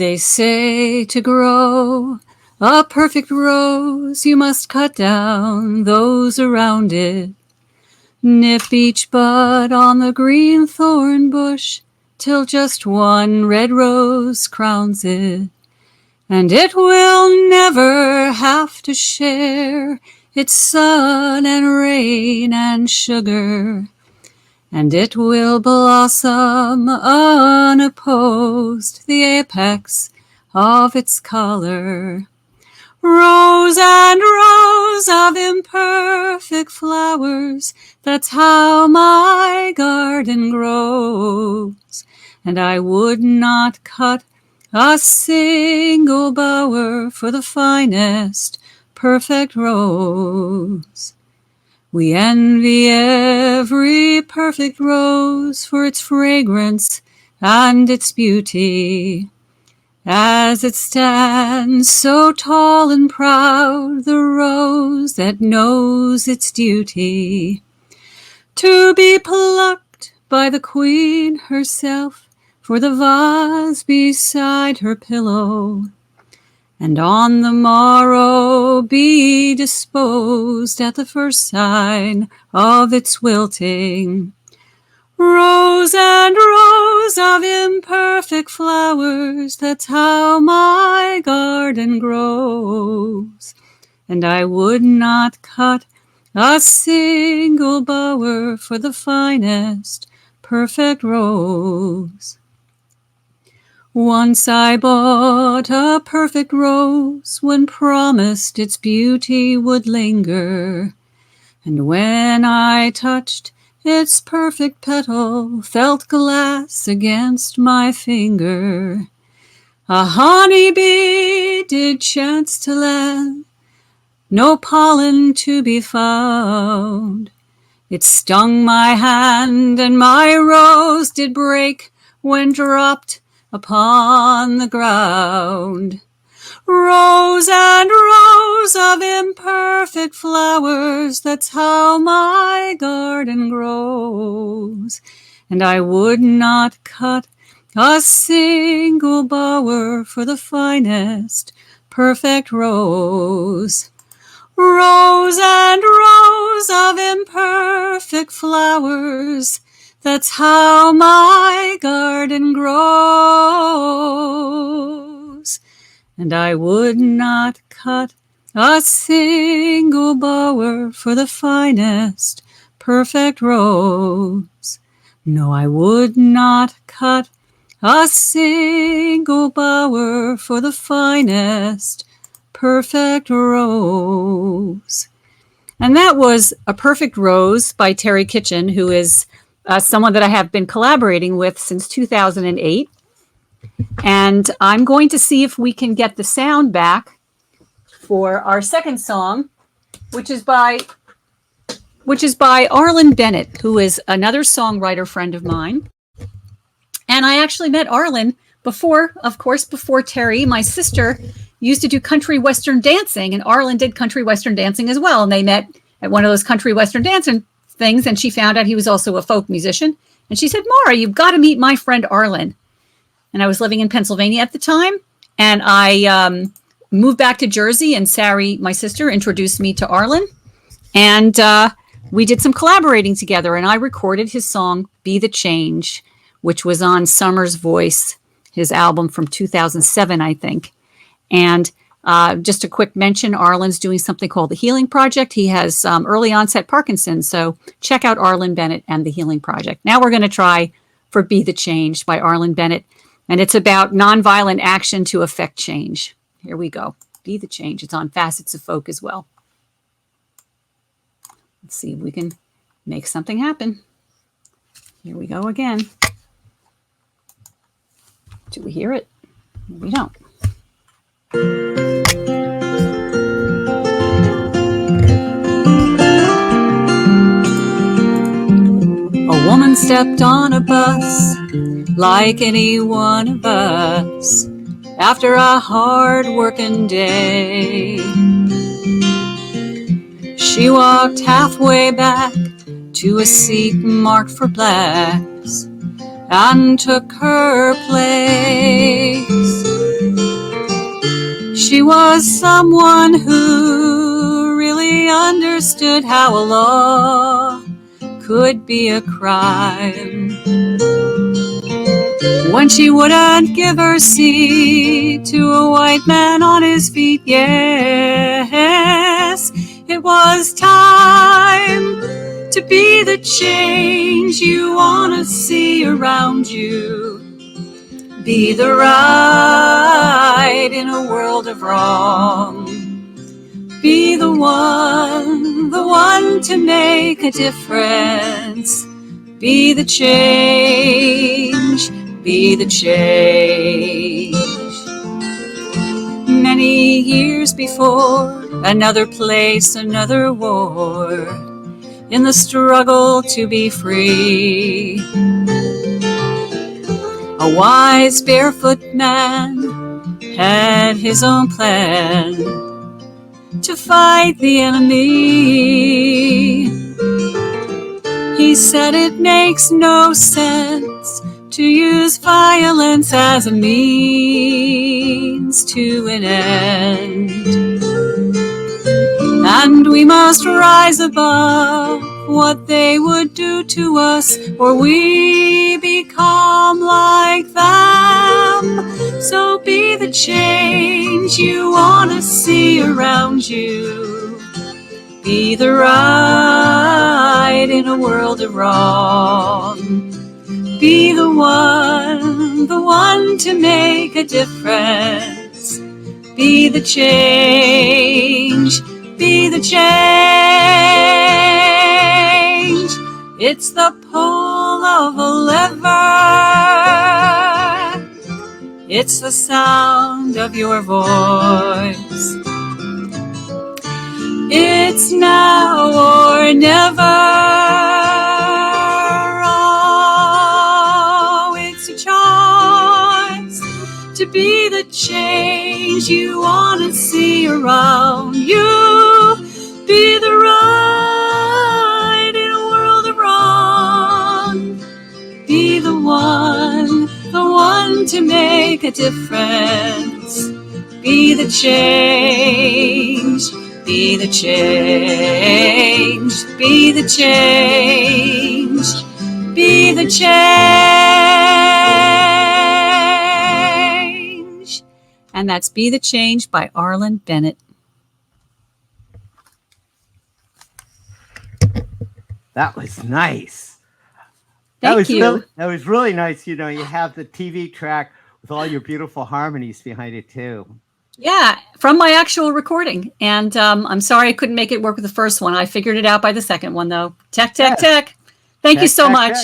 They say to grow a perfect rose, you must cut down those around it. Nip each bud on the green thorn bush till just one red rose crowns it. And it will never have to share its sun and rain and sugar. And it will blossom unopposed, the apex of its color. Rows and rows of imperfect flowers, that's how my garden grows. And I would not cut a single bower for the finest perfect rose. We envy every perfect rose for its fragrance and its beauty. As it stands so tall and proud, the rose that knows its duty, to be plucked by the queen herself for the vase beside her pillow, and on the morrow be disposed at the first sign of its wilting. Rows and rows of imperfect flowers, that's how my garden grows. And I would not cut a single bower for the finest perfect rose. Once I bought a perfect rose when promised its beauty would linger, and when I touched its perfect petal, felt glass against my finger. A honeybee did chance to land, no pollen to be found. It stung my hand, and my rose did break when dropped upon the ground. Rows and rows of imperfect flowers, that's how my garden grows. And I would not cut a single bower for the finest perfect rose. Rows and rows of imperfect flowers, that's how my garden grows. And I would not cut a single bower for the finest perfect rose. No, I would not cut a single bower for the finest perfect rose. And that was A Perfect Rose by Terry Kitchen, who is someone that I have been collaborating with since 2008. And I'm going to see if we can get the sound back for our second song, which is by Arlon Bennett, who is another songwriter friend of mine. And I actually met Arlon before Terry. My sister used to do country western dancing, and Arlon did country western dancing as well. And they met at one of those country western dancing things, and she found out he was also a folk musician. And she said, "Maura, you've got to meet my friend Arlon." And I was living in Pennsylvania at the time, and I moved back to Jersey, and Sari, my sister, introduced me to Arlon, and we did some collaborating together, and I recorded his song, Be the Change, which was on Summer's Voice, his album from 2007, I think. And just a quick mention, Arlon's doing something called the Healing Project. He has early onset Parkinson's, so check out Arlon Bennett and the Healing Project. Now we're going to try for Be the Change by Arlon Bennett. And it's about nonviolent action to affect change. Here we go. Be the Change. It's on Facets of Folk as well. Let's see if we can make something happen. Here we go again. Do we hear it? We don't. A woman stepped on a bus like any one of us after a hard working day. She walked halfway back to a seat marked for blacks and took her place. She was someone who really understood how a law could be a crime. When she wouldn't give her seat to a white man on his feet, yes, it was time to be the change you want to see around you. Be the right in a world of wrong. Be the one to make a difference. Be the change, be the change. Many years before, another place, another war, in the struggle to be free, a wise barefoot man had his own plan to fight the enemy. He said it makes no sense to use violence as a means to an end. And we must rise above what they would do to us, or we become like them. So be the change you want to see around you. Be the right in a world of wrong. Be the one to make a difference. Be the change, be the change. It's the pull of a lever. It's the sound of your voice. It's now or never. Oh, it's a choice to be the change you want to see around you. Be the right in a world of wrong. Be the one to make a difference. Be the change. Be the change, be the change, be the change. And that's Be the Change by Arlon, Bennett. That was nice. Thank you. That was really nice. You know, you have the TV track with all your beautiful harmonies behind it too. Yeah, from my actual recording. And I'm sorry I couldn't make it work with the first one. I figured it out by the second one, though. Tech. Thank you so much.